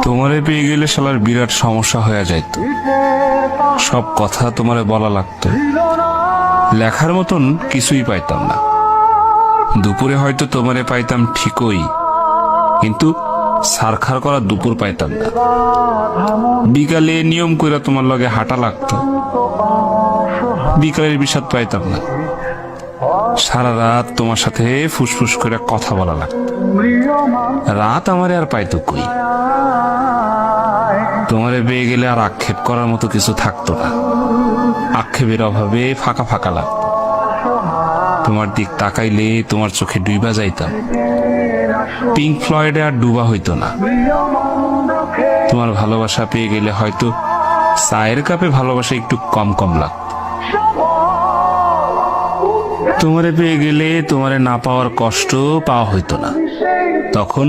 তোমারে পেয়ে গেলে শালার বিরাট সমস্যা হয়ে যাইত। সব কথা তোমারে বলা লাগতো, লেখার মতন কিছুই পাইতাম না। দুপুরে হয়তো তোমারে পাইতাম ঠিকই, কিন্তু সারখার করা দুপুর পাইতাম না। বিকালে নিয়ম করে তোমার লগে হাঁটা লাগতো, বিকালের বিষাদ পাইতাম না। সারা রাত তোমার সাথে ফুসফুস করে কথা বলা লাগতো, রাত আমারে আর পাইতো কই। তোমারে পেয়ে গেলে আর আক্ষেপ করার মতো কিছু থাকতো না, আক্ষেপের অভাবে ফাঁকা ফাঁকা লাগতো। তোমার দিক তাকাইলে তোমার চোখে ডুবা যাইতাম, পিঙ্ক ফ্লয়েডে আর ডুবা হইতো না। তোমার ভালোবাসা পেয়ে গেলে হয়তো চায়ের কাপে ভালোবাসা একটু কম কম লাগতো। তোমারে পেয়ে গেলে তোমারে না পাওয়ার কষ্ট পাওয়া হইতো না। তখন